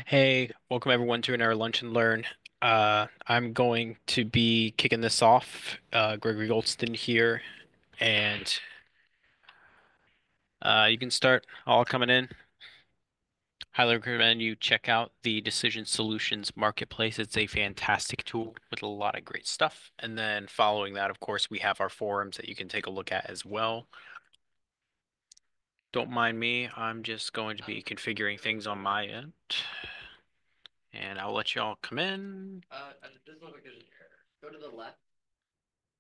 Hey, welcome everyone to another Lunch and Learn. I'm going to be kicking this off. Gregory Goldston here, and you can start all coming in. Highly recommend you check out the Decision Solutions Marketplace. It's a fantastic tool with a lot of great stuff. And then following that, of course, we have our forums that you can take a look at as well. Don't mind me, I'm just going to be configuring things on my end, and I'll let you all come in. It doesn't look like there's an error. Go to the left.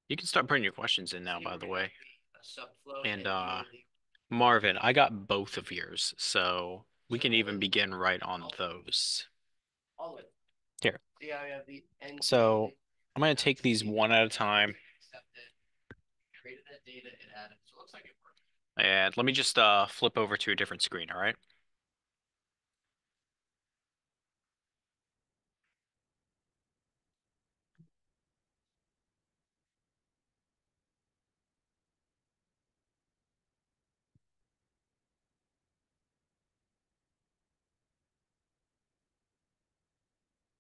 You can start putting your questions in now, See by where the we have way. a subflow And and immediately. Marvin, I got both of yours, so we can even begin right on those. All the way. Here. See how we have the end So state I'm going to take these one at a time, accepted, created that data, it added. So it looks like it worked. and let me just flip over to a different screen, all right?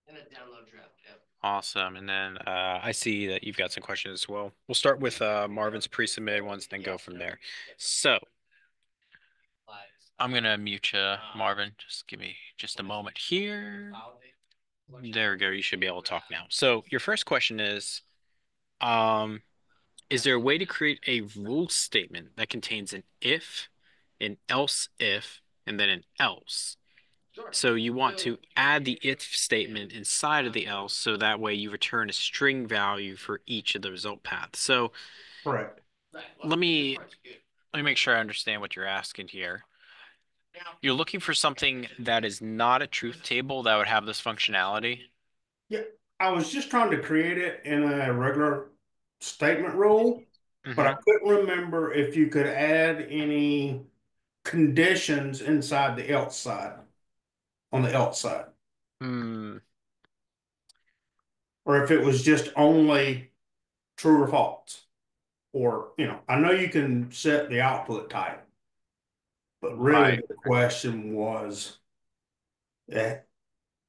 And a download draft. Yep. Awesome. And then I see that you've got some questions as well. We'll start with Marvin's pre-submitted ones, then go from there. So I'm going to mute you, Marvin. Just give me just a moment here. There we go. You should be able to talk now. So your first question um, is there a way to create a rule statement that contains an if, an else if, and then an else? Sure. So you want to add the if statement inside of the else, so that way you return a string value for each of the result paths. So Correct. Right. Well, let this me part's good. let me make sure I understand what you're asking here. Now, You're looking for something that is not a truth table that would have this functionality? Yeah, I was just trying to create it in a regular statement rule, but I Hmm. couldn't remember if you could add any conditions inside the else side, on the else side, Hmm. or if it was just only true or false. Or, I know you can set the output type, but really Right. the question was that,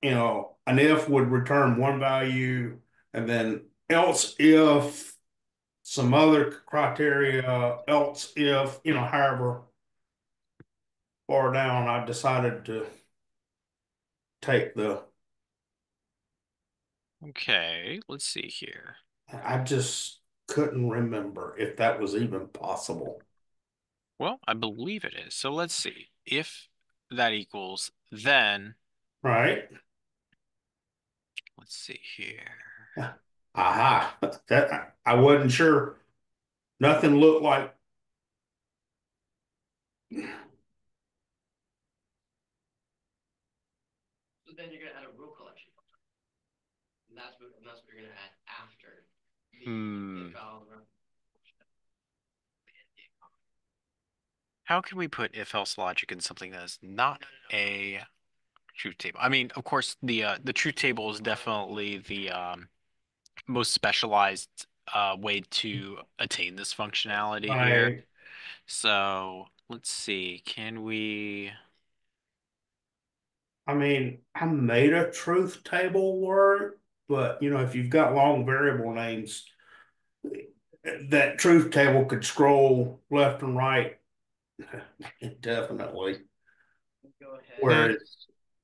an if would return one value and then else if some other criteria, else if, however far down I decided to take Okay. Let's see here. I just couldn't remember if that was even possible. Well, I believe it is. So let's see. If that equals then, Right? let's see here. Aha. That I wasn't sure. Nothing looked like. so then you're gonna add a rule collection, and that's what you're gonna add after the Hmm. invalid. How can we put if-else logic in something that is not a truth table? I mean, of course, the truth table is definitely the most specialized way to attain this functionality here. I So let's see. Can we? I mean, I made a truth table work, but if you've got long variable names, that truth table could scroll left and right indefinitely. Go ahead Hmm. Whereas,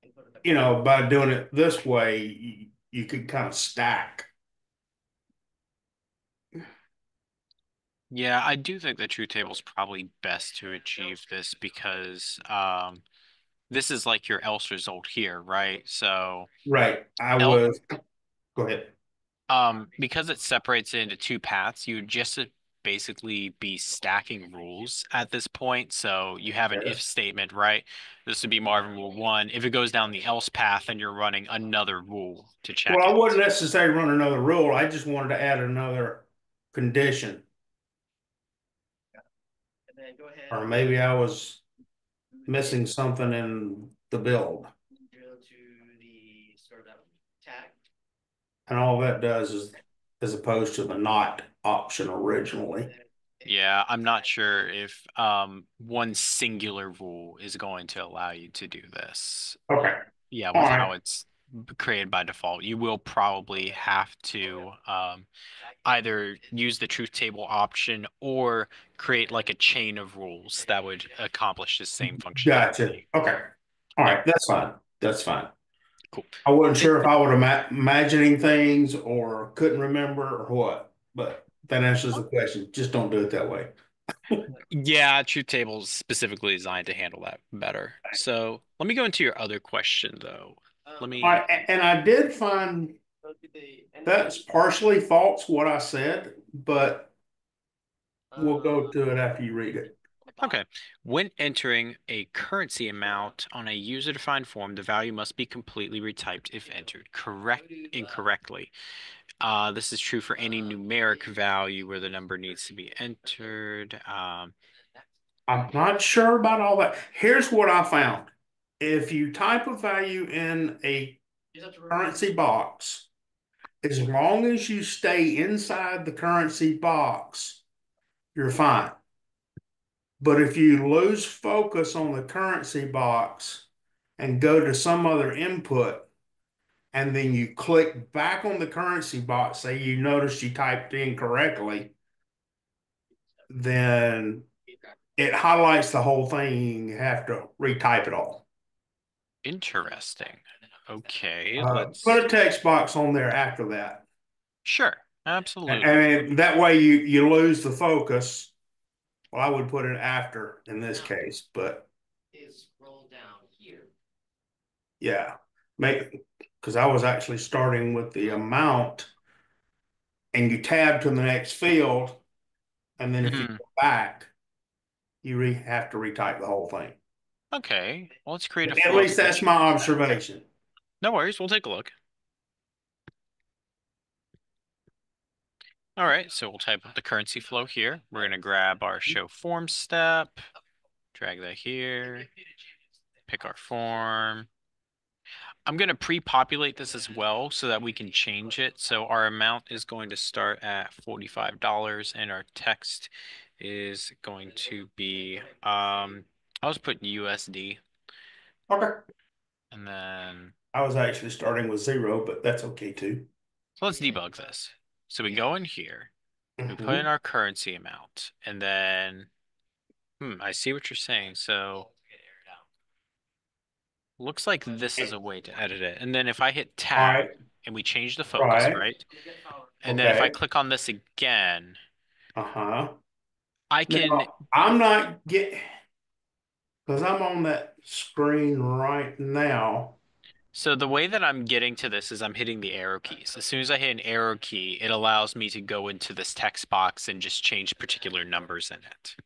and put it back in. by doing it this way, you could kind of stack. Yeah, I do think the truth table is probably best to achieve this because this is like your else result here, right? So Right. I el was, go ahead. because it separates it into two paths, you would just basically be stacking rules at this point. So you have an if statement, right? This would be Marvin rule one. If it goes down the else path, then you're running another rule to Well, check I it. wouldn't necessarily run another rule. I just wanted to add another condition. And then go ahead Or and maybe I was move it missing something in the build. drill to the sort of that tag. And all that does is, as opposed to the not option originally. Yeah, I'm not sure if one singular rule is going to allow you to do this. Okay. Yeah, All with right. how it's created by default. You will probably have to either use the truth table option or create like a chain of rules that would accomplish the same Gotcha. functionality. Okay. All Yep, right. That's fine. That's fine. cool. I wasn't It, sure if I was imagining things or couldn't remember or what, but that answers the question. Just don't do it that way. yeah, truth table is specifically designed to handle that better. So let me go into your other question though. Let All me. right. And I did find that's partially false what I said, but we'll go to it after you read it. Okay. When entering a currency amount on a user-defined form, the value must be completely retyped if entered incorrectly. This is true for any numeric value where the number needs to be entered. I'm not sure about all that. Here's what I found. If you type a value in a currency box, as long as you stay inside the currency box, you're fine. But if you lose focus on the currency box and go to some other input, and then you click back on the currency box, say you notice you typed incorrectly, then it highlights the whole thing. You have to retype it all. Interesting. Okay, Put let's. a text box on there after that. Sure, absolutely. And that way you lose the focus. Well, I would put it after in this Now, case, but is scroll down here. yeah, make because I was actually starting with the amount and you tab to the next field, and then if you Hmm. go back, you have to retype the whole thing. Okay, well, let's create a At flow least that's my specific to that. observation. No worries, we'll take a look. All right, so we'll type up the currency flow here. We're going to grab our show form step, drag that here, pick our form. I'm going to pre-populate this as well so that we can change it. So our amount is going to start at $45 and our text is going to be, I was putting USD Okay. and then, I was actually starting with zero, but that's okay too. so let's debug this. So we go in here, we put in Hmm. our currency amount and then, I see what you're saying. So looks like this is a way to edit it. And then if I hit All tab right. and we change the focus, Right. right? And then if I Okay. click on this again, Uh-huh. I can. Now, I'm not get because I'm on that screen right now. So the way that I'm getting to this is I'm hitting the arrow keys. As soon as I hit an arrow key, it allows me to go into this text box and just change particular numbers in it.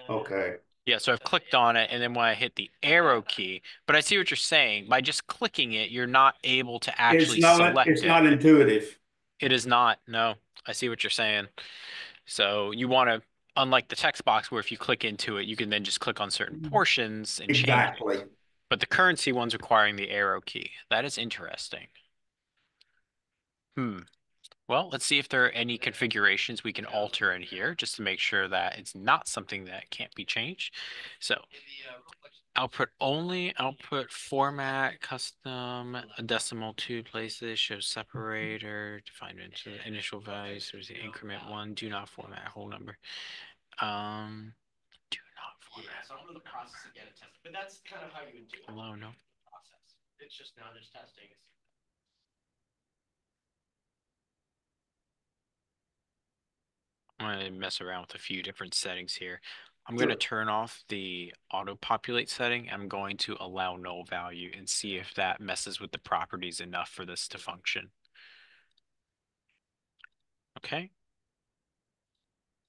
Okay. Yeah, so I've clicked on it, and then when I hit the arrow key, but I see what you're saying. By just clicking it, you're not able to actually select It's it. not intuitive. It is not. No, I see what you're saying. So you want to, unlike the text box where if you click into it, you can then just click on certain portions and change it. Exactly. But the currency one's requiring the arrow key. That is interesting. Hmm. Well, let's see if there are any configurations we can alter in here just to make sure that it's not something that can't be changed. So output only, output format, custom, a decimal two places, show separator, define into the initial values. There's the increment one, do not format whole number. Um, do not Yeah, format so I'm in the process of getting tested, but that's kind of how you would do it. hello, no. Process. It's just now there's testing. I'm going to mess around with a few different settings here. I'm going to Sure. turn off the auto populate setting. I'm going to allow null value and see if that messes with the properties enough for this to function. Okay.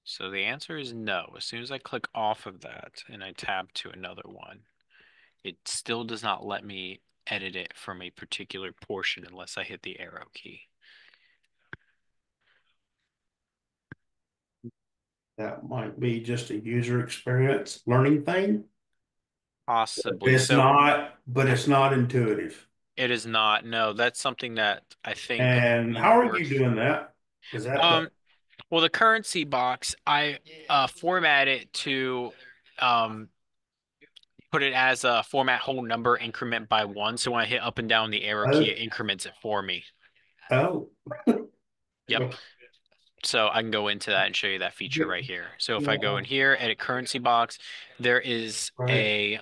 So the answer is no. As soon as I click off of that and I tab to another one, it still does not let me edit it from a particular portion unless I hit the arrow key. That might be just a user experience learning thing. Possibly. It's So not, but it's not intuitive. it is not. No, that's something that I think And would be how are you worth. doing that? Is that Um, the Well, the currency box, I format it to um, put it as a format whole number increment by one. So when I hit up and down the arrow key, Oh, it increments it for me. oh, Yep. okay. So I can go into that and show you that feature Yeah, right here. So if I go yeah, in here, edit currency box, there is right. a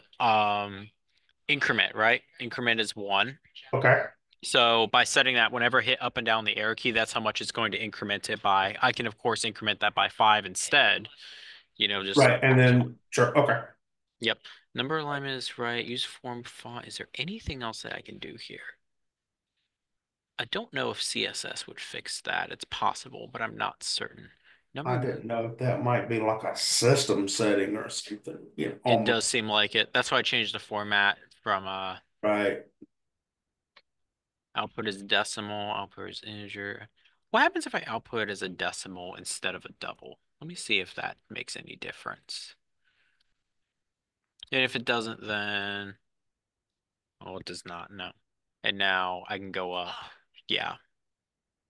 increment, right? Increment is one. Okay. So by setting that, whenever I hit up and down the arrow key, that's how much it's going to increment it by. I can of course increment that by five instead, just Right. And then sure. Okay. yep. Number alignment is right. Use form font. Is there anything else that I can do here? I don't know if CSS would fix that. It's possible, but I'm not certain. I Number, didn't know if that might be like a system setting or something. it does Almost seem like it. That's why I changed the format from right. output as decimal, output as integer. What happens if I output as a decimal instead of a double? Let me see if that makes any difference. And if it doesn't, then, oh, it does not. No. And now I can go up. Yeah.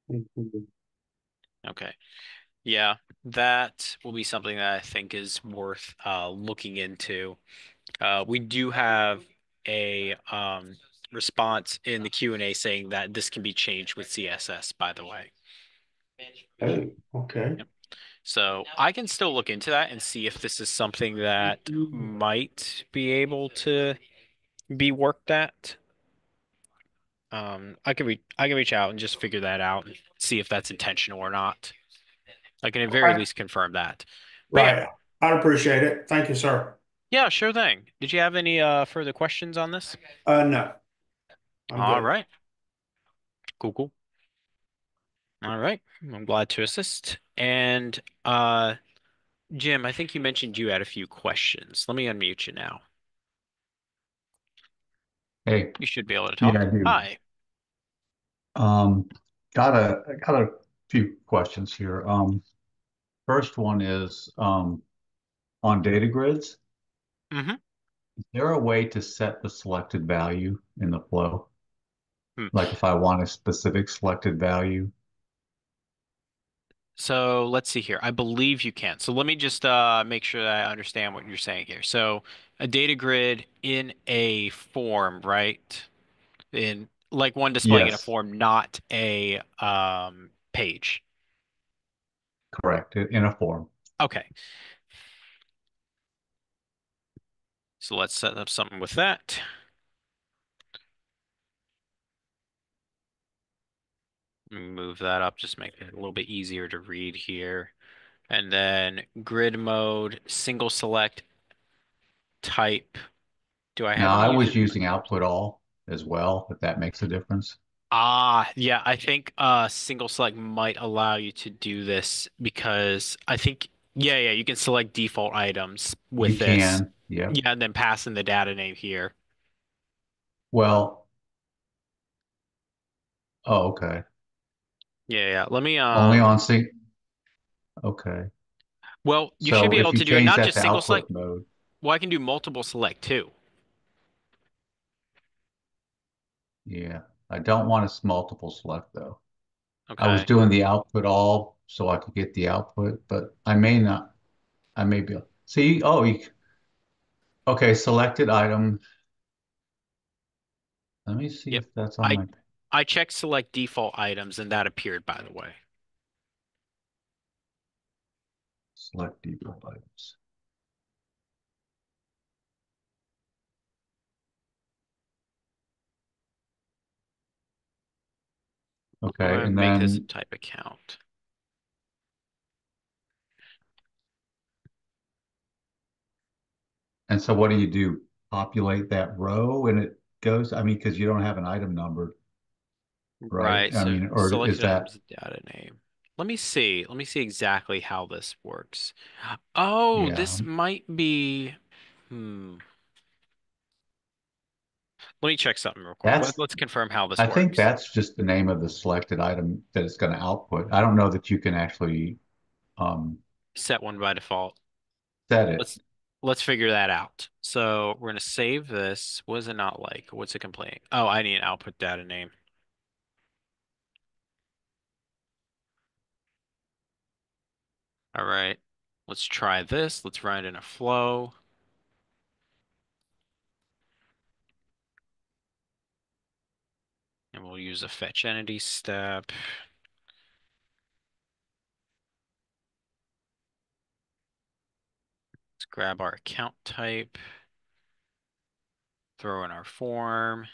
Mhm. Okay. Yeah. That will be something that I think is worth looking into. We do have a response in the Q&A saying that this can be changed with CSS, by the way. Oh, okay. Yep. So I can still look into that and see if this is something that Mhm. might be able to be worked at. I can reach out and just figure that out and see if that's intentional or not. I can at very Okay. least confirm that. But yeah, Right. I appreciate it. Thank you, sir. yeah, sure thing. Did you have any further questions on this? No, I'm All good. right. Cool, cool. All right. I'm glad to assist. And Jim, I think you mentioned you had a few questions. Let me unmute you now. Hey, You should be able to yeah, talk. I do. Hi. Um, got a few questions here. First one is on data grids. Mm-hmm. Is there a way to set the selected value in the flow? Hmm. Like if I want a specific selected value? So let's see here. I believe you can. So let me just make sure that I understand what you're saying here. So a data grid in a form, right? In like one displaying in a Yes, form, not a page. correct. In a form. Okay. So let's set up something with that. Move that up, just make it a little bit easier to read here. And then grid mode, single select type. Do I have Now any I user? was using output all as well, if that makes a difference. Yeah, I think single select might allow you to do this because I think yeah, you can select default items You with this. can, yep. Yeah, and then pass in the data name here. Well, oh, okay. Yeah. Let me Only on sync. Okay. well, you should So be able if you to do it change not that just to single select. output mode, Well, I can do multiple select too. yeah, I don't want a multiple select though. I was Okay. doing the output all so I could get the output, but I may not. I may be. See, oh, okay, selected item. Let me see Yep. if that's on I my I checked select default items and that appeared by the way. select default items. Okay, I and make this a then, type account. and so what do you do? Populate that row and it goes, I mean, because you don't have an item numbered, right? Right, I so mean, or is selected that, items data name. Let me see. Let me see exactly how this works. Oh, yeah, this might be hmm. Let me check something real quick. that's, Let's confirm how this I think works. that's just the name of the selected item that it's going to output. I don't know that you can actually um, Set one by default. set it. Let's let's figure that out. So we're gonna save this. What is it not like? What's it complaining? Oh, I need an output data name. All right. Let's try this. Let's run it in a flow. And we'll use a fetch entity step. Let's grab our account type, throw in our form.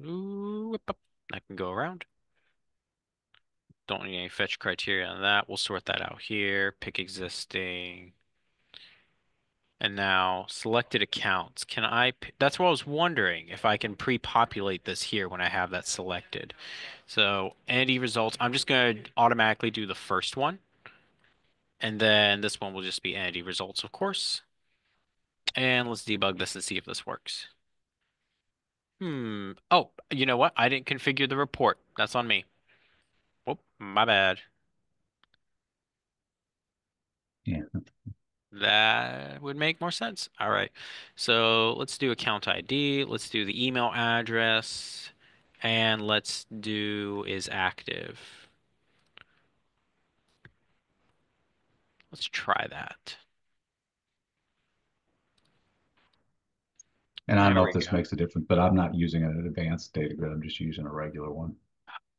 Ooh, whip up. That can go around. Don't need any fetch criteria on that. We'll sort that out here. Pick existing. And now selected accounts. That's what I was wondering, if I can pre-populate this here when I have that selected. So entity results, I'm just going to automatically do the first one. And then this one will just be entity results, of course. And let's debug this and see if this works. Oh, you know what? I didn't configure the report. That's on me. Whoop, my bad. Yeah. That would make more sense. All right. So let's do account ID. Let's do the email address. And let's do is active. Let's try that. And I don't There know we if this go. makes a difference, but I'm not using an advanced data grid. I'm just using a regular one.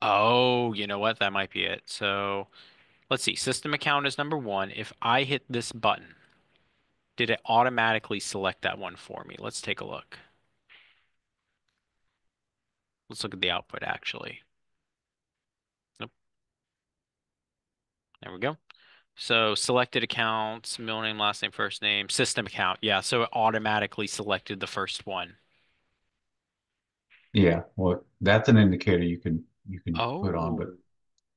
Oh, you know what? That might be it. So let's see. System account is number one. If I hit this button, did it automatically select that one for me? Let's take a look. Let's look at the output actually. Nope. There we go. So selected accounts, middle name, last name, first name, system account. Yeah, so it automatically selected the first one. Yeah, well, that's an indicator you can put on, but Oh,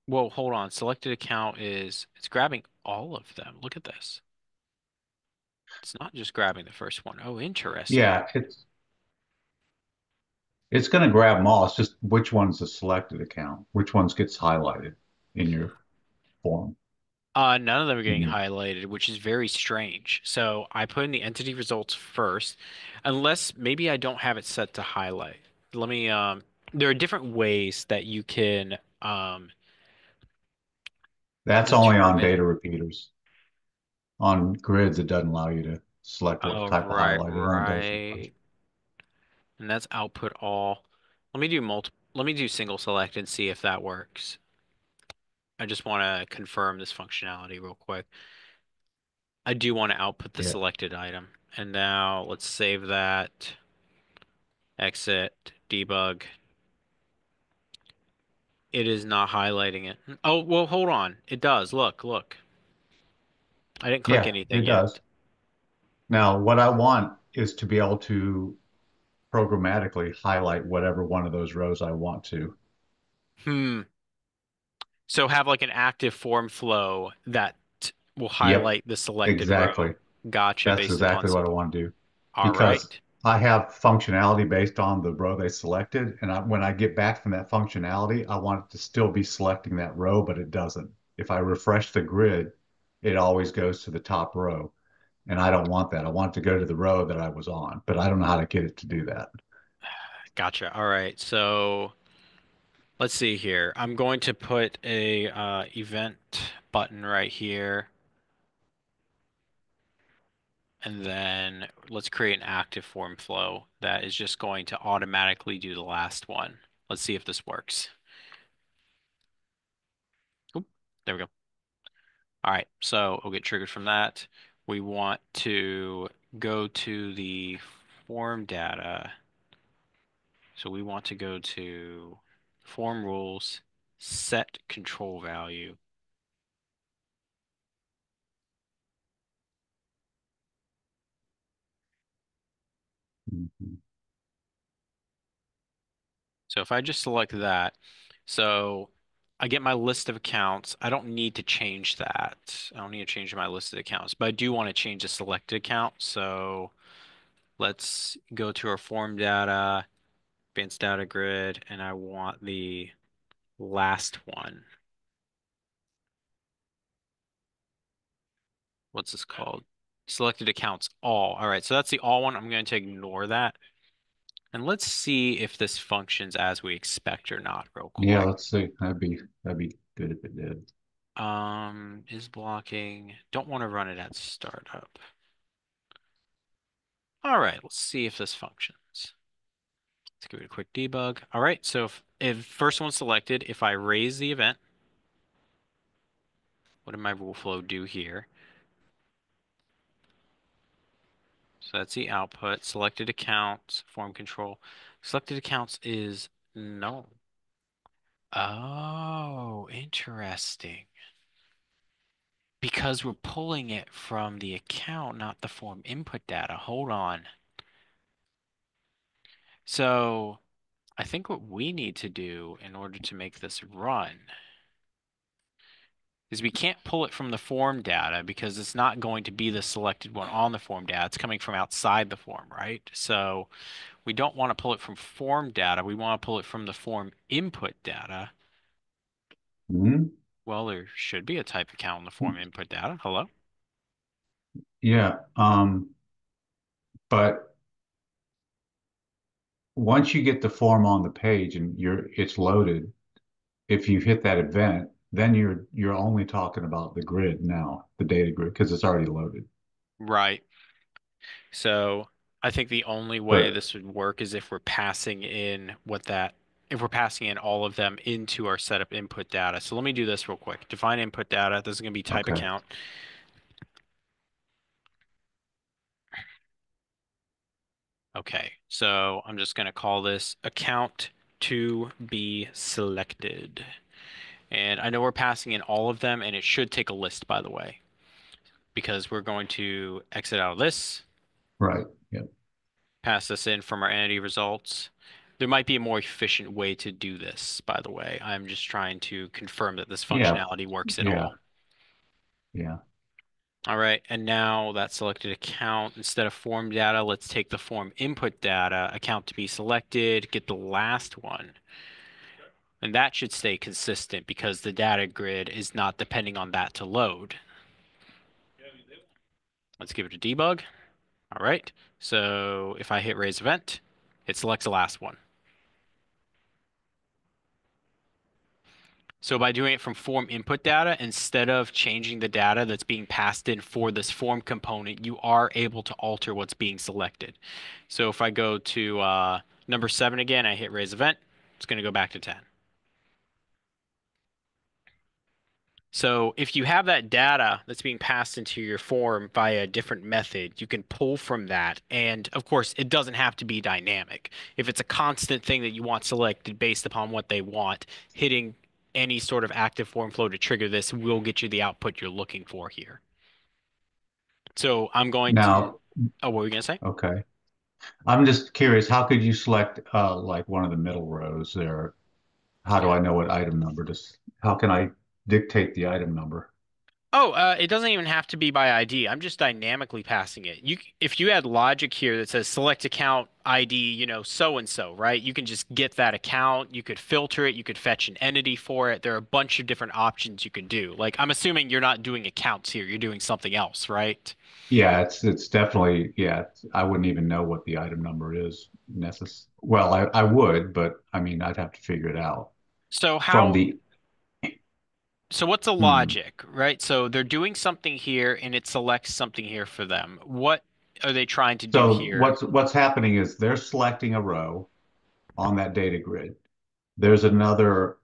well, hold on. Selected account it's grabbing all of them. Look at this. It's not just grabbing the first one. Oh, interesting. yeah, it's going to grab them all. It's just which one's a selected account, which ones gets highlighted in your form. None of them are In getting your, highlighted, which is very strange. So I put in the entity results first, unless maybe I don't have it set to highlight. Let me, there are different ways that you can, that's only on determine. data repeaters. On grids, it doesn't allow you to select what Oh, type of right, highlight. It only does the first. right. And that's output all. Let me do single select and see if that works. I just want to confirm this functionality real quick. I do want to output the Yeah, selected item. And now let's save that, exit, debug. It is not highlighting it. Oh, well, hold on. It does. Look, look. I didn't click yeah, anything it does. yet. Now, what I want is to be able to programmatically highlight whatever one of those rows I want to. Hmm. So have like an active form flow that will Yep, highlight the selected exactly. row. Gotcha, That's based upon exactly what I some. want to do All because right. I have functionality based on the row they selected. And when I get back from that functionality, I want it to still be selecting that row, but it doesn't. If I refresh the grid, it always goes to the top row. And I don't want that. I want it to go to the row that I was on, but I don't know how to get it to do that. Gotcha. All right. So let's see here. I'm going to put a event button right here. And then let's create an active form flow that is just going to automatically do the last one. Let's see if this works. Oop, there we go. All right, so we'll get triggered from that. We want to go to the form data. So we want to go to form rules, set control value. Mhm. So if I just select that, so I get my list of accounts. I don't need to change that. I don't need to change my list of accounts, but I do want to change the selected account. So let's go to our form data, advanced data grid, and I want the last one. What's this called? Selected accounts all. All right, so that's the all one. I'm going to ignore that. And let's see if this functions as we expect or not, real Yeah, quick. let's see. That'd be good if it did. Is blocking. Don't want to run it at startup. All right, let's see if this functions. Let's give it a quick debug. All right, so if first one selected, if I raise the event, what did my rule flow do here? So that's the output. Selected accounts, form control. Selected accounts is no. Oh, interesting. Because we're pulling it from the account, not the form input data. Hold on. So I think what we need to do in order to make this run is we can't pull it from the form data because it's not going to be the selected one on the form data. It's coming from outside the form, right? So we don't want to pull it from form data. We want to pull it from the form input data. Mhm. Well, there should be a type account in the form input data. Hello? Yeah. But once you get the form on the page and it's loaded, if you hit that event, then you're only talking about the grid now, the data grid, because it's already loaded. Right. So I think the only way But this would work is if we're passing in all of them into our setup input data. So let me do this real quick. Define input data. This is going to be type okay, account. Okay, so I'm just going to call this account to be selected. And I know we're passing in all of them, and it should take a list, by the way, because we're going to exit out of this, right. Yeah. pass this in from our entity results. There might be a more efficient way to do this, by the way. I'm just trying to confirm that this Yeah. functionality works at Yeah. all. Yeah. All right, and now that selected account, instead of form data, let's take the form input data, account to be selected, get the last one. And that should stay consistent because the data grid is not depending on that to load. Let's give it a debug. All right. So if I hit raise event, it selects the last one. So by doing it from form input data, instead of changing the data that's being passed in for this form component, you are able to alter what's being selected. So if I go to number 7 again, I hit raise event, it's going to go back to 10. So if you have that data that's being passed into your form via a different method, you can pull from that. And of course, it doesn't have to be dynamic. If it's a constant thing that you want selected based upon what they want, hitting any sort of active form flow to trigger this will get you the output you're looking for here. So I'm going to, Now, oh, what were you going to say? okay. I'm just curious, how could you select like one of the middle rows there? How do I know what item number how can I dictate the item number? Oh, it doesn't even have to be by ID. I'm just dynamically passing it. If you had logic here that says select account ID, so and so, right? You can just get that account. You could filter it. You could fetch an entity for it. There are a bunch of different options you can do. Like, I'm assuming you're not doing accounts here. You're doing something else, right? Yeah, it's definitely I wouldn't even know what the item number is Well, I would, but I mean I'd have to figure it out So from how, the so what's the hmm. logic, right? So they're doing something here and it selects something here for them. What are they trying to do So here? what's happening is they're selecting a row on that data grid. There's another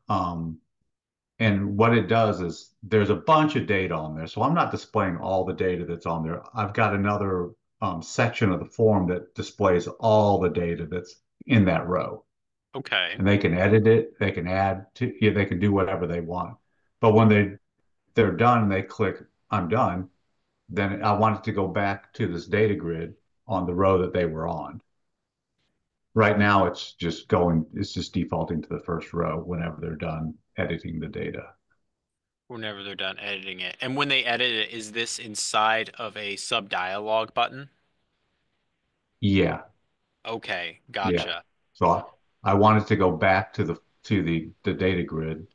and what it does is there's a bunch of data on there. So I'm not displaying all the data that's on there. I've got another section of the form that displays all the data that's in that row. Okay. And they can edit it, they can add to, yeah, they can do whatever they want. But when they're done and they click I'm done, then I want it to go back to this data grid on the row that they were on. Right now, it's just defaulting to the first row whenever they're done editing the data. Whenever they're done editing it. And when they edit it, is this inside of a sub dialog button? Yeah, Okay, yeah. gotcha. So I wanted to go back to the data grid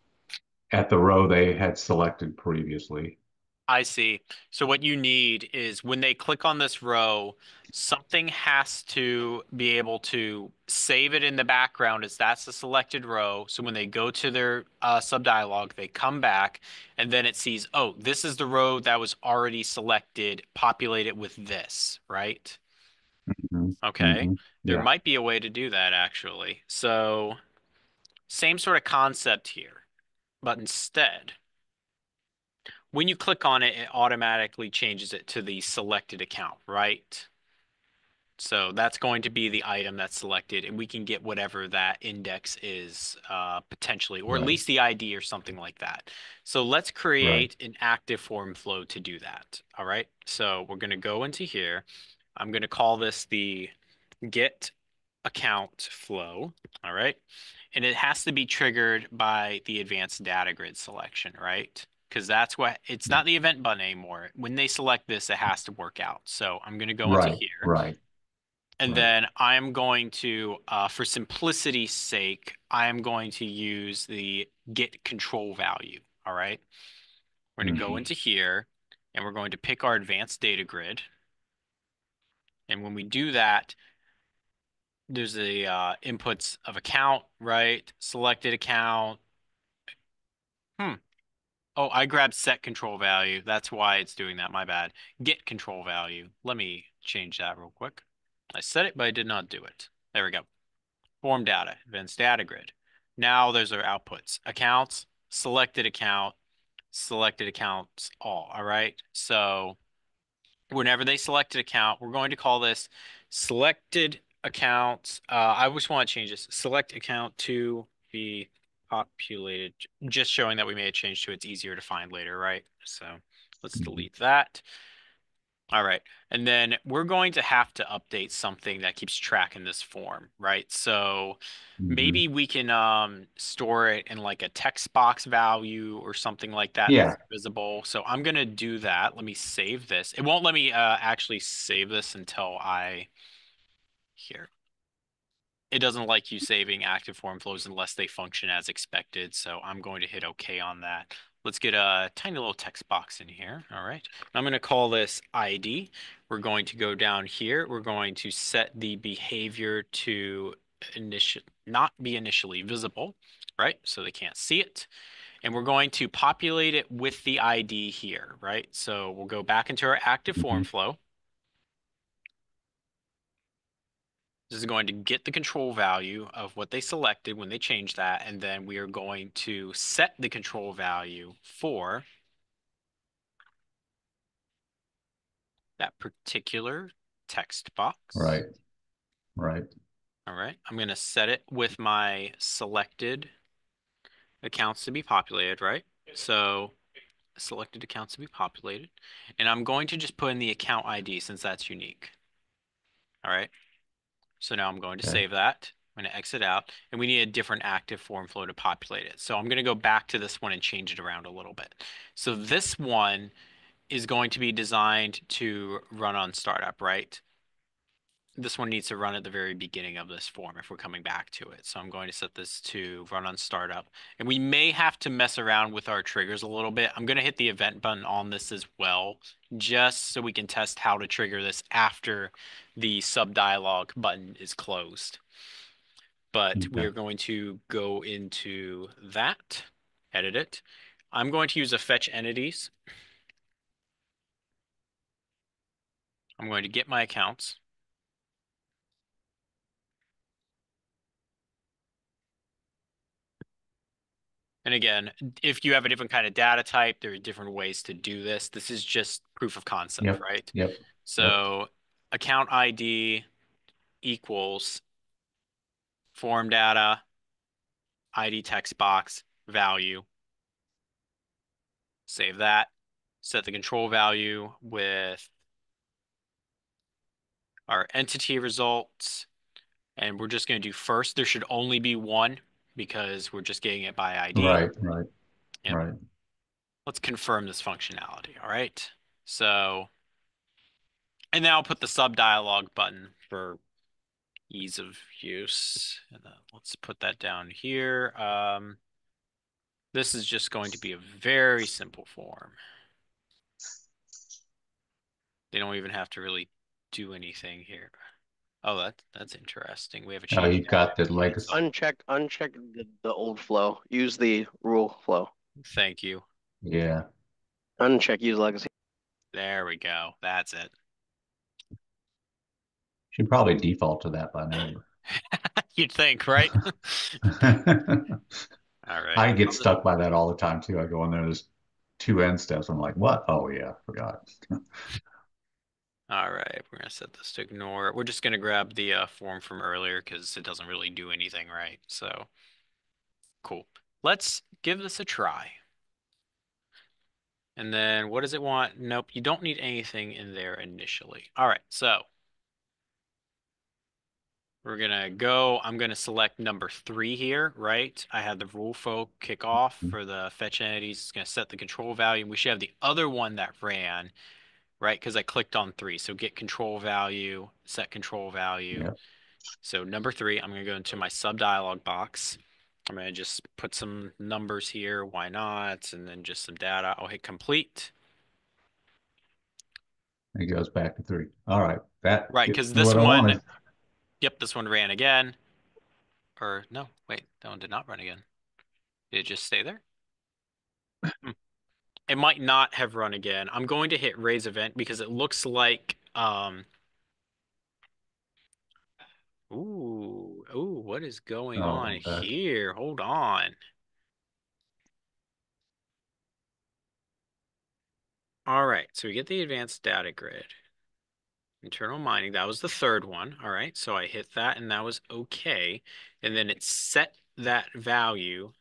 at the row they had selected previously. I see. So what you need is when they click on this row, something has to be able to save it in the background as that's the selected row. So when they go to their subdialog, they come back and then it sees, oh, this is the row that was already selected, populate it with this, right? Hmm. Okay. Hmm. There Yeah. might be a way to do that actually. So same sort of concept here, but instead, when you click on it, it automatically changes it to the selected account, right? So that's going to be the item that's selected, and we can get whatever that index is potentially, or at Right. least the ID or something like that. So let's Right. create an active form flow to do that. All right. So we're going to go into here. I'm going to call this the get account flow. All right. And it has to be triggered by the advanced data grid selection, right? Because that's what it's Yeah. not the event button anymore. When they select this, it has to work out. So I'm going to go into Right. here Right. and Right. then I'm going to, for simplicity's sake, I am going to use the get control value. All right. We're going to go Hmm. into here and we're going to pick our advanced data grid. And when we do that, there's the inputs of account, right? Selected account. Hmm. Oh, I grabbed set control value. That's why it's doing that. My bad. Get control value. Let me change that real quick. I set it, but I did not do it. There we go. Form data, advanced data grid. Now there's our outputs. Accounts, selected accounts all. All right. So whenever they select an account, we're going to call this selected accounts. I always want to change this. Select account to be populated, just showing that we made a change to it. It's easier to find later, right? So let's Hmm. delete that. All right. And then we're going to have to update something that keeps track in this form, right? So Hmm. maybe we can store it in like a text box value or something like that Yeah. that's visible. So I'm going to do that. Let me save this. It won't let me actually save this until I here. It doesn't like you saving active form flows unless they function as expected. So I'm going to hit OK on that. Let's get a tiny little text box in here. All right. I'm going to call this ID. We're going to go down here. We're going to set the behavior to not be initially visible, right? So they can't see it. And we're going to populate it with the ID here, right? So we'll go back into our active form Hmm. flow. This is going to get the control value of what they selected when they changed that, and then we are going to set the control value for that particular text box. Right. Right. All right, I'm going to set it with my selected accounts to be populated, right? So selected accounts to be populated, and I'm going to just put in the account ID since that's unique. All right. So now I'm going to Okay. save that. I'm going to exit out, and we need a different active form flow to populate it. So I'm going to go back to this one and change it around a little bit. So this one is going to be designed to run on startup, right? This one needs to run at the very beginning of this form if we're coming back to it. So I'm going to set this to run on startup. And we may have to mess around with our triggers a little bit. I'm going to hit the event button on this as well, just so we can test how to trigger this after the sub dialog button is closed. But we Okay. are going to go into that, edit it. I'm going to use a fetch entities. I'm going to get my accounts. And again, if you have a different kind of data type, there are different ways to do this. This is just proof of concept, Yep. right? Yep. Yep. So account ID equals form data, ID text box, value. Save that. Set the control value with our entity results. And we're just going to do first. There should only be one because we're just getting it by ID. Right. Right. Yep. Right. Let's confirm this functionality. All right. So, and then I'll put the sub dialog button for ease of use. And then let's put that down here. This is just going to be a very simple form. They don't even have to really do anything here. Oh, that's interesting. We have a Now change you've got the data. legacy. Uncheck the old flow. Use the rule flow. Thank you. Yeah. Uncheck use legacy. There we go. That's it. Should probably default to that by now. You'd think, right? All right. I get stuck by that all the time too. I go in there, there's two end steps. I'm like, what? Oh yeah, forgot. All right. We're gonna set this to ignore. We're just gonna grab the form from earlier because it doesn't really do anything right. So cool. Let's give this a try. And then what does it want? Nope, you don't need anything in there initially. All right, so I'm gonna select number 3 here, right? I had the rule folk kick off for the fetch entities. It's gonna set the control value. We should have the other one that ran, right? Because I clicked on 3. So get control value, set control value. Yep. So number 3, I'm gonna go into my sub dialog box. I'm gonna just put some numbers here, why not? And then just some data. I'll hit complete. It goes back to 3. All right. That Right, is because this what I one, wanted. yep, this one ran again. Or no, wait, that one did not run again. Did it just stay there? Hmm. It might not have run again. I'm going to hit raise event because it looks like ooh, what is going on Oh, here? Hold on. All right, so we get the advanced data grid. Internal mining, that was the third one. All right, so I hit that and that was okay. And then it set that value.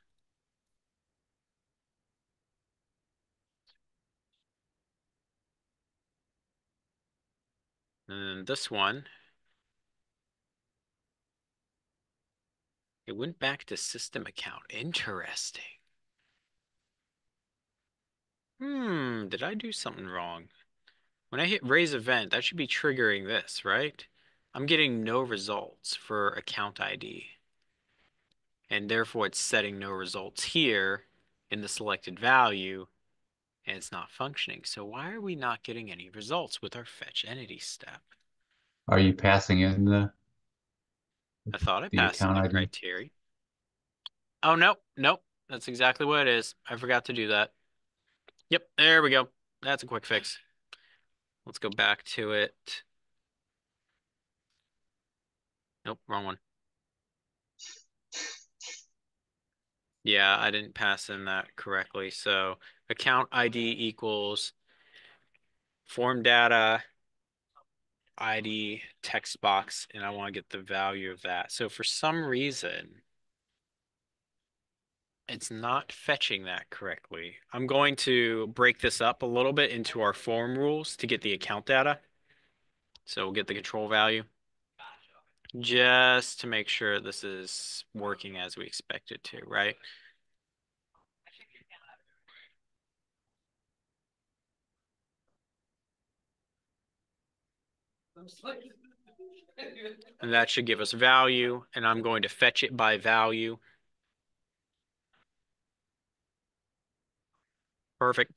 And then this one, it went back to system account. Interesting. Did I do something wrong? When I hit raise event, that should be triggering this, right? I'm getting no results for account ID, and therefore it's setting no results here in the selected value, and it's not functioning. So why are we not getting any results with our fetch entity step? are you passing in I thought I the passed in account the ID? criteria. Oh, nope. That's exactly what it is. I forgot to do that. Yep, there we go. That's a quick fix. Let's go back to it. Nope, wrong one. Yeah, I didn't pass in that correctly. So account ID equals form data ID text box, and I want to get the value of that. So for some reason, it's not fetching that correctly. I'm going to break this up a little bit into our form rules to get the account data. So we'll get the control value just to make sure this is working as we expect it to, right? And that should give us value, and I'm going to fetch it by value. Perfect.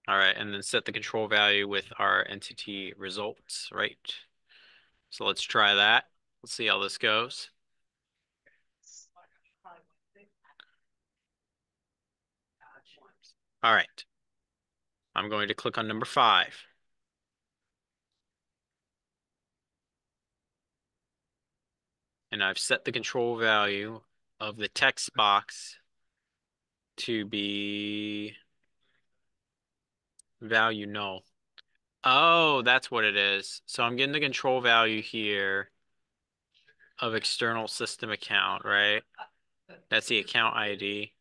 All right, and then set the control value with our entity results, right? So let's try that. Let's see how this goes. All right. I'm going to click on number 5. And I've set the control value of the text box to be value null. Oh, that's what it is. So I'm getting the control value here of external system account, right? That's the account ID.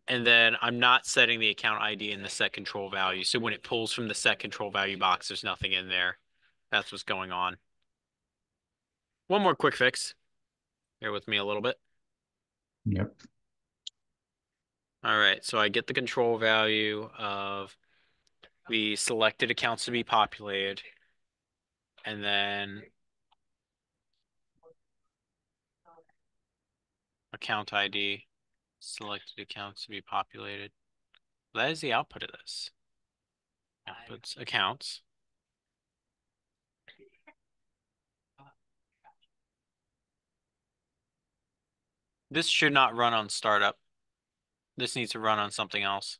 And then I'm not setting the account ID in the set control value. So when it pulls from the set control value box, there's nothing in there. That's what's going on. One more quick fix. Bear with me a little bit. Yep. All right, so I get the control value of the selected accounts to be populated, and then account ID, selected accounts to be populated. That is the output of this. Outputs, accounts. This should not run on startup. This needs to run on something else.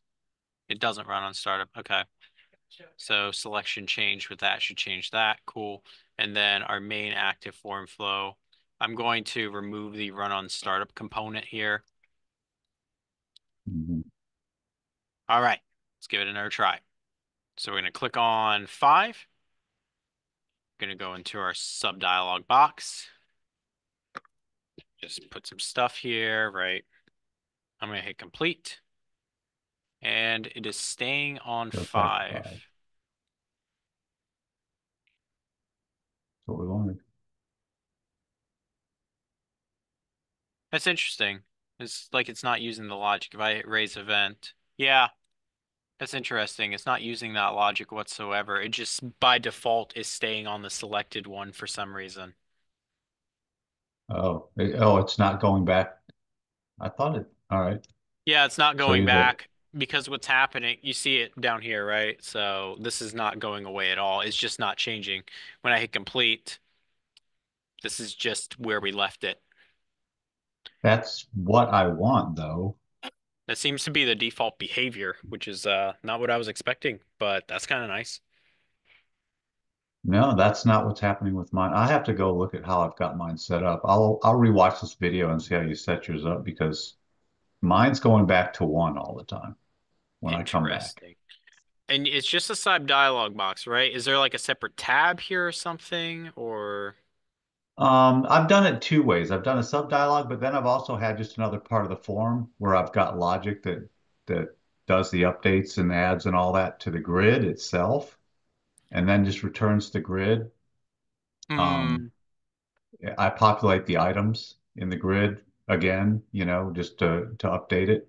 It doesn't run on startup. Okay. So selection change with that should change that. Cool. And then our main active form flow. I'm going to remove the run on startup component here. Mhm. All right. Let's give it another try. So we're going to click on 5. Going to go into our sub dialog box. Just put some stuff here, right? I'm going to hit complete. And it is staying on Goes back to 5. five. That's what we wanted. That's interesting. It's like it's not using the logic. If I hit raise event, yeah, that's interesting. It's not using that logic whatsoever. It just by default is staying on the selected one for some reason. Oh, it's not going back. I thought it. All right. Yeah, it's not So going you hit. back because what's happening, you see it down here, right? So this is not going away at all. It's just not changing. When I hit complete, this is just where we left it. That's what I want, though. That seems to be the default behavior, which is not what I was expecting, but that's kind of nice. No, that's not what's happening with mine. I have to go look at how I've got mine set up. I'll rewatch this video and see how you set yours up because mine's going back to one all the time when I come back. Interesting. And it's just a side dialog box, right? Is there like a separate tab here or something? Or I've done it two ways. I've done a sub dialog, but then I've also had just another part of the form where I've got logic that does the updates and adds and all that to the grid itself, and then just returns the grid. Um, hmm, I populate the items in the grid again, just to update it.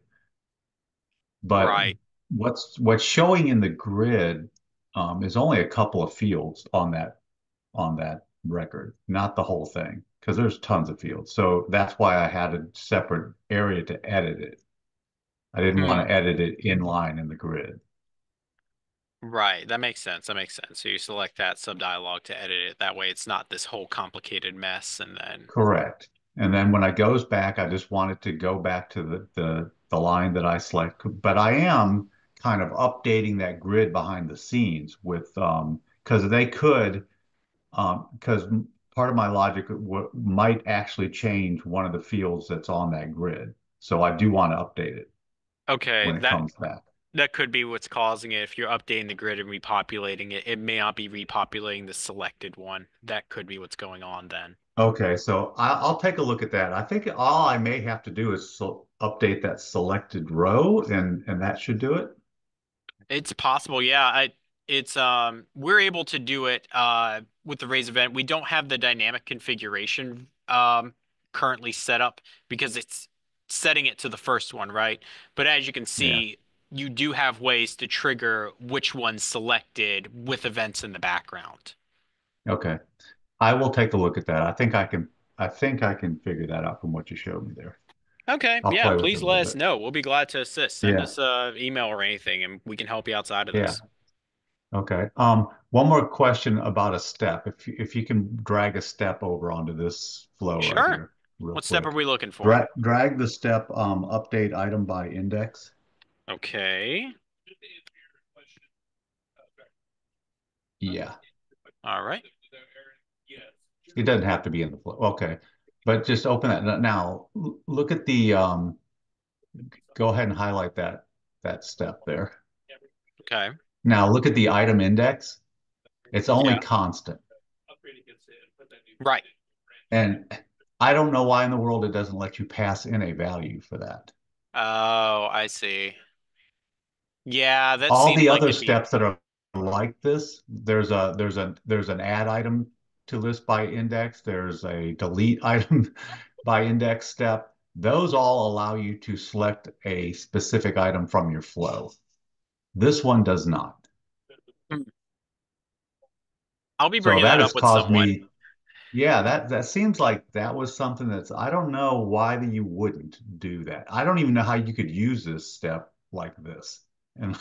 But right. what's showing in the grid is only a couple of fields on that record, not the whole thing, because there's tons of fields. So that's why I had a separate area to edit it. I didn't Hmm, want to edit it in line in the grid. right. That makes sense. That makes sense. So you select that sub dialog to edit it. That way it's not this whole complicated mess and then Correct. And then when I goes back, I just want it to go back to the line that I select. But I am kind of updating that grid behind the scenes with because they could because part of my logic might actually change one of the fields that's on that grid. So I do want to update it okay, when it comes back. that could be what's causing it. If you're updating the grid and repopulating it, it may not be repopulating the selected one. That could be what's going on then. Okay, so I'll take a look at that. I think all I may have to do is update that selected row, and that should do it. It's possible, yeah. It's we're able to do it with the raise event. We don't have the dynamic configuration currently set up because it's setting it to the first one, right? But as you can Yeah. see, you do have ways to trigger which one's selected with events in the background. Okay. I will take a look at that. I think I can figure that out from what you showed me there. Okay, I'll yeah, play with it please a let little us bit. know. We'll be glad to assist. Send Yeah. us a email or anything and we can help you outside of Yeah. this. Okay. One more question about a step. If you can drag a step over onto this flow right Sure. here real What step are quick. we looking for? Drag the step update item by index. Okay. Yeah. All right. It doesn't have to be in the flow. Okay. But just open that now. Look at the go ahead and highlight that step there. Okay. Now look at the item index. It's only Yeah. constant. Right. And I don't know why in the world it doesn't let you pass in a value for that. Oh, I see. Yeah, that All seems the like other it'd be steps that are like this, there's an add item to list by index, there's a delete item by index step. Those all allow you to select a specific item from your flow. This one does not. I'll be So bringing that that has up with caused someone. me, yeah, that seems like that was something that's, I don't know why you wouldn't do that. I don't even know how you could use this step like this. And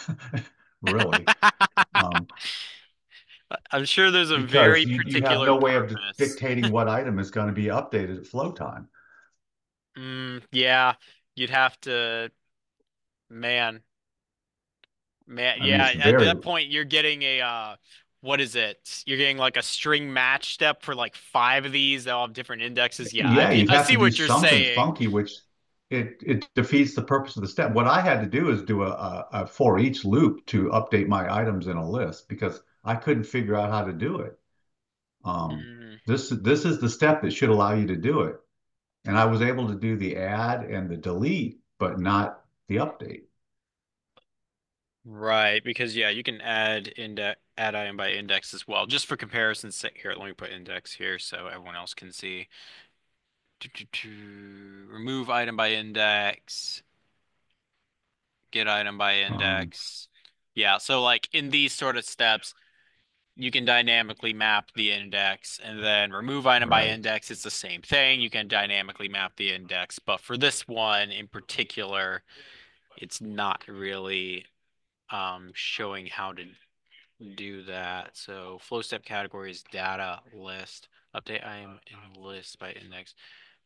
really, I'm sure there's a because very you have particular no way of purpose. dictating what item is going to be updated at flow time. Yeah, you'd have to, man, I mean, yeah, it's at very, that point you're getting a what is it? You're getting like a string match step for like five of these that all have different indexes. Yeah, yeah, you'd I have see to do what you're something saying. funky, which it defeats the purpose of the step. What I had to do is do a for each loop to update my items in a list because I couldn't figure out how to do it. Um, Mm, this is the step that should allow you to do it. And I was able to do the add and the delete, but not the update. right, because yeah, you can add item by index as well. Just for comparison's sake, here, let me put index here so everyone else can see. Remove item by index, get item by Um, index. Yeah, so like in these sort of steps, you can dynamically map the index and then remove item by right. index. It's the same thing. You can dynamically map the index. But for this one in particular, it's not really showing how to do that. So flow step categories, data list, update item in list by index,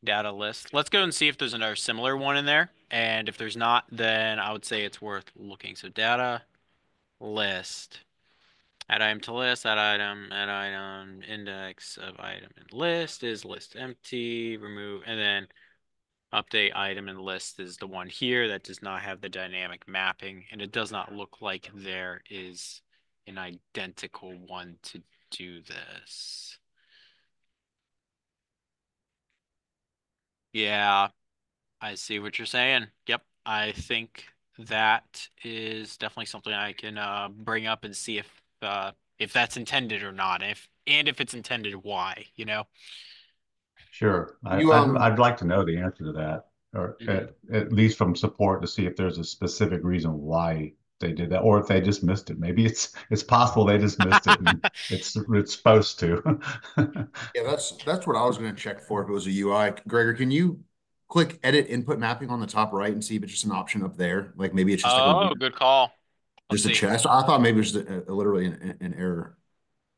data list. Let's go and see if there's another similar one in there. And if there's not, then I would say it's worth looking. So data list. Add item to list, add item, index of item and list is list empty, remove, and then update item and list is the one here that does not have the dynamic mapping, and it does not look like there is an identical one to do this. Yeah, I see what you're saying. Yep, I think that is definitely something I can bring up and see if that's intended or not. If it's intended, why, you know? Sure. You I'd like to know the answer to that, or Mhm. at least from support to see if there's a specific reason why they did that, or if they just missed it. Maybe it's possible they just missed it and it's supposed to. Yeah, that's what I was going to check for if it was a UI. Gregor, can you click edit input mapping on the top right and see if it's just an option up there? Like maybe it's just like a Oh, weird, good call. Let's just a see. check. So I thought maybe it was just literally an error.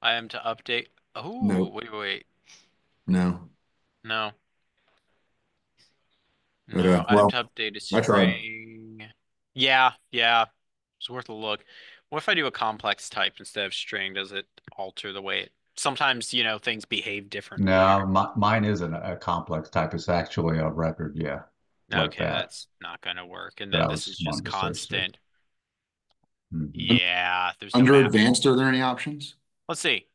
I am to update. Oh, Nope, wait. no. No, no. Okay, Item well, to update a I tried. string. Yeah. It's worth a look. What if I do a complex type instead of string? Does it alter the way it sometimes, things behave differently No, or mine isn't a complex type. It's actually a record, yeah, like okay, that. that's not gonna work. And That then I this is was just wanting to search through. constant. Hmm. Yeah, there's no Under mapping. advanced, are there any options? Let's see.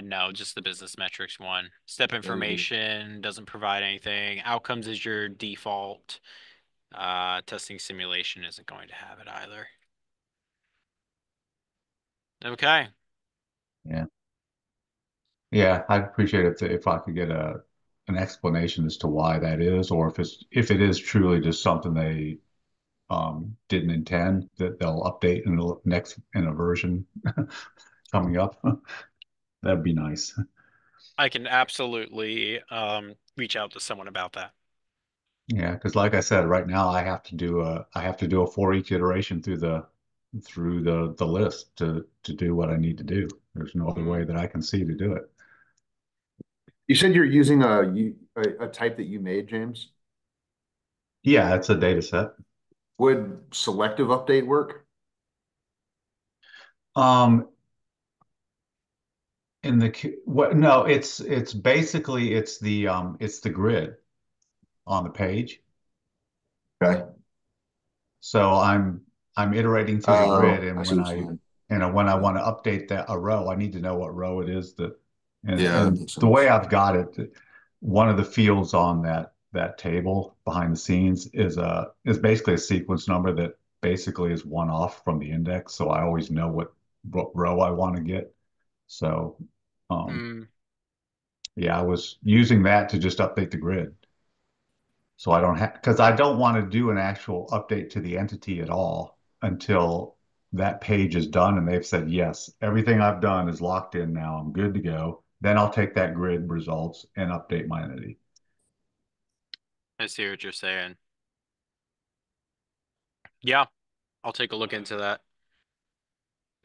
No, just the business metrics one. Step Uh, information doesn't provide anything. Outcomes is your default. Testing simulation isn't going to have it either. Okay. Yeah. Yeah, I'd appreciate it if I could get an explanation as to why that is, or if it is truly just something they didn't intend that they'll update in the next in a version coming up. That'd be nice. I can absolutely reach out to someone about that. Yeah, because like I said, right now I have to do a for each iteration through the list to do what I need to do. There's no other way Mm. that I can see to do it. You said you're using a type that you made, James. Yeah, it's a data set. Would selective update work? Um, in what? No, it's basically it's the grid on the page. Okay. So I'm iterating through the grid, Oh, I and see what you're saying. when I want to update that a row, I need to know what row it is that Yeah, that and makes the way sense. I've got it, one of the fields on that table behind the scenes is basically a sequence number that basically is one off from the index, so I always know what row I want to get. So um Mm. yeah, I was using that to just update the grid. So I don't have, because I don't want to do an actual update to the entity at all until that page is done and they've said, yes, everything I've done is locked in now. I'm good to go. Then I'll take that grid results and update my entity. I see what you're saying. Yeah, I'll take a look into that.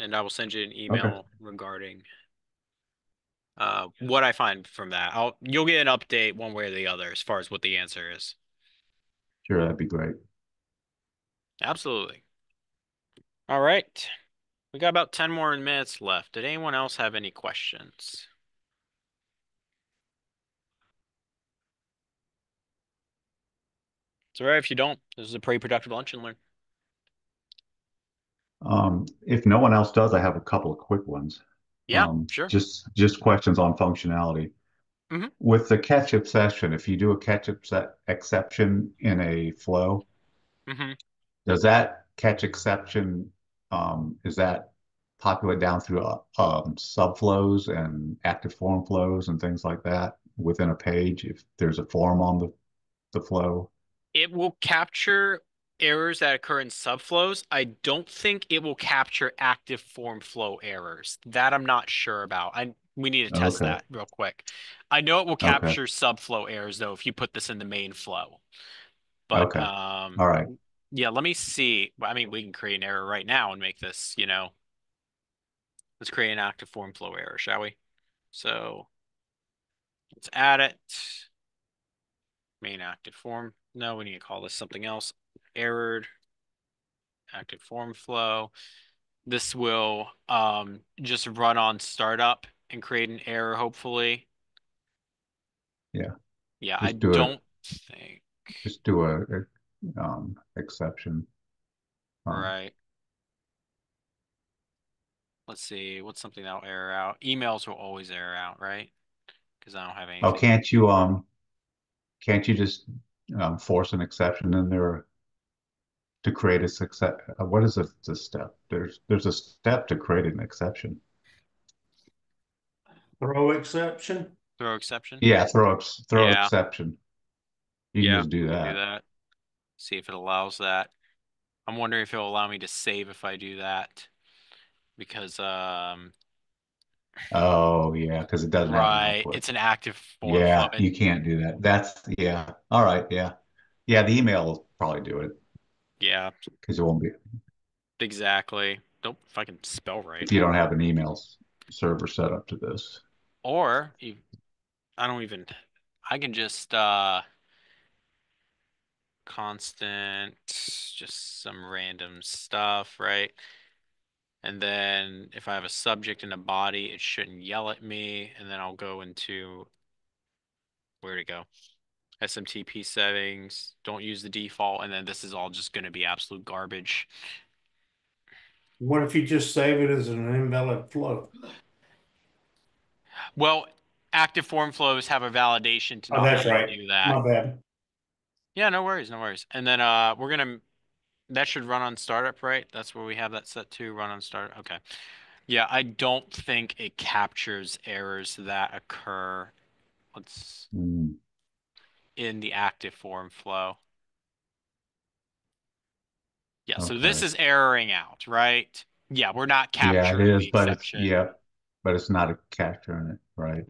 and I will send you an Okay, email regarding what I find from that. You'll get an update one way or the other as far as what the answer is. sure, that'd be great. Absolutely. All right. We got about 10 more minutes left. Did anyone else have any questions? It's all right if you don't. This is a pretty productive lunch and learn. If no one else does, I have a couple of quick ones. Yeah, sure. Just questions on functionality. Hmm. With the catch exception, if you do a exception in a flow, Hmm. does that catch exception is that populate down through subflows and active form flows and things like that within a page if there's a form on the flow? It will capture errors that occur in subflows. I don't think it will capture active form flow errors. That I'm not sure about. We need to test Okay. that real quick. I know it will Okay. capture subflow errors though if you put this in the main flow. But Okay. All right. yeah, let me see. I mean, we can create an error right now and make this, let's create an active form flow error, shall we? So let's add it. Main active form. No, we need to call this something else. Errored active form flow. This will just run on startup and create an error, hopefully. Yeah. Yeah, I Just do it. don't think. Just do a exception. Um, Right. Let's see. What's something that'll error out? Emails will always error out, right? Because I don't have oh, anything. can't you just force an exception in there to create a success? What is the step? There's a step to create an exception. Throw exception. Throw exception? Yeah, throw Yeah. exception. You can Yeah, just do we can do that. that. See if it allows that. I'm wondering if it'll allow me to save if I do that. Because Oh yeah, because it doesn't have an right, output. it's an active form flow. Yeah, you can't do that. That's yeah. All right, yeah. Yeah, the email will probably do it Yeah, because it won't be exactly. Nope, if I can spell right. if you don't have an email server set up to this. Or I don't even I can just constant just some random stuff, right? And then if I have a subject and a body, it shouldn't yell at me. And then I'll go into where to go? SMTP settings. Don't use the default. And then this is all just going to be absolute garbage. What if you just save it as an invalid flow? Well, active form flows have a validation to Oh, not that's let you right. do that. My bad. Yeah, no worries, no worries. And then we're gonna that should run on startup, right? That's where we have that set to run on startup. Okay. Yeah, I don't think it captures errors that occur. Let's Mm, in the active form flow. Yeah, so this okay. is erroring out, right? Yeah, we're not Yeah, it capturing the is, but it's exception. yeah, but it's not a capture in it, right?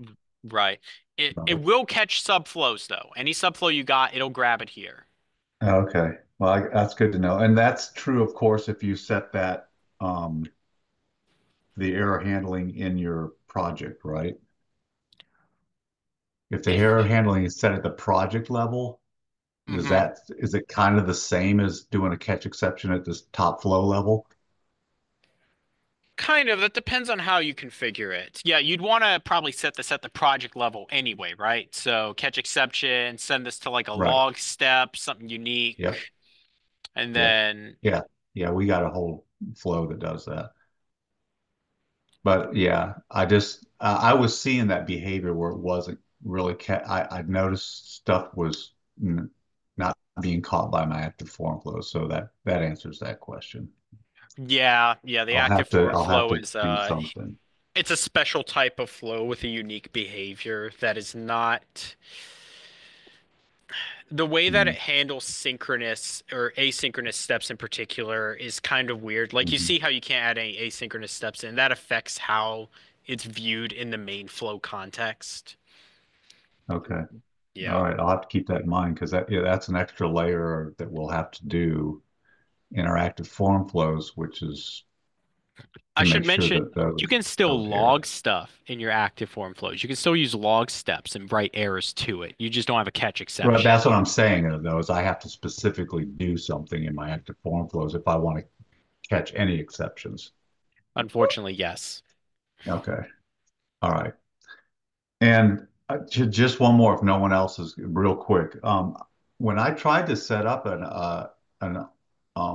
Right. It Right. will catch subflows though. Any subflow you got, it'll grab it here. Okay. Well, that's good to know. And that's true, of course, if you set that um the error handling in your project, right? If the If error handling is set at the project level, mhm. is it kind of the same as doing a catch exception at this top flow level? Kind of. That depends on how you configure it. Yeah, you'd want to probably set this at the project level anyway, right? So catch exception, send this to like a Right. log step, something Yep. unique, and Yep. then Yeah. Yeah, we got a whole flow that does that. But yeah, I was seeing that behavior where it wasn't really I noticed stuff was not being caught by my active form flow, so that answers that question. yeah, the active form I'll have flow to is do something. it's a special type of flow with a unique behavior that is not the way that it Mm, handles synchronous or asynchronous steps in particular is kind of weird. Like you mhm. see how you can't add any asynchronous steps in, that affects how it's viewed in the main flow context. Okay. All Yeah. right, I'll have to keep that in mind because that's an extra layer that we'll have to do interactive form flows, which is I to should make sure mention that you those can still don't error. log stuff in your active form flows. You can still use log steps and write errors to it. You just don't have a catch Right, exception. that's what I'm saying, though, is I have to specifically do something in my active form flows if I want to catch any exceptions. Unfortunately, yes. Okay. All right. And just one more, if no one else is real quick. When I tried to set up an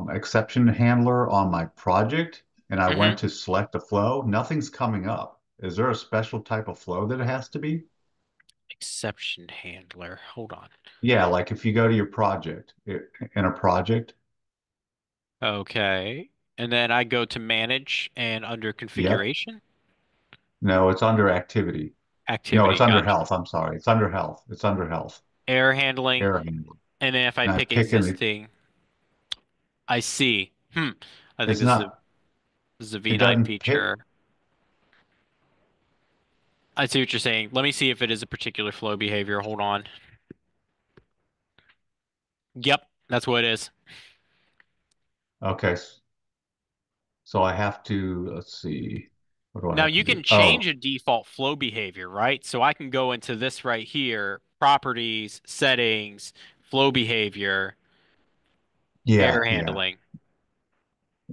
exception handler on my project and I Hmm. went to select a flow, nothing's coming up. Is there a special type of flow that it has to be? Exception handler. Hold on. Yeah, like if you go to your project in a project, Okay. And then I go to manage and under yep. configuration, No, it's under activity. No, it's activity. under Gotcha. health. I'm sorry. It's under health. It's under health. Error handling. Error handling. And then if I And I pick pick in the, existing, I see. I think it's not, this is a it V9 doesn't pick. feature. I see what you're saying. Let me see if it is a particular flow behavior. Hold on. Yep, that's what it is. Okay. So I have to, let's see, what do I Now have to you do? can change Oh, a default flow behavior, right? So I can go into this right here, properties, settings, flow behavior, yeah, error yeah, handling,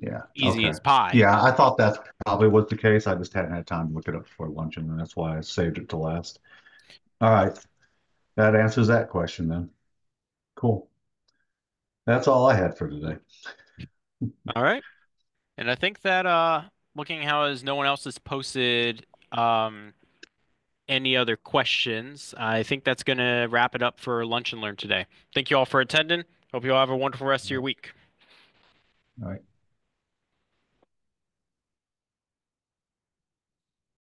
yeah. easy Okay. as pie. Yeah, I thought that's probably was the case. I just hadn't had time to look it up before lunch, and that's why I saved it to last. All right. That answers that question then. Cool. That's all I had for today. All right. And I think that looking how as no one else has posted any other questions, I think that's gonna wrap it up for Lunch and Learn today. Thank you all for attending. Hope you all have a wonderful rest of All your right. week. All right.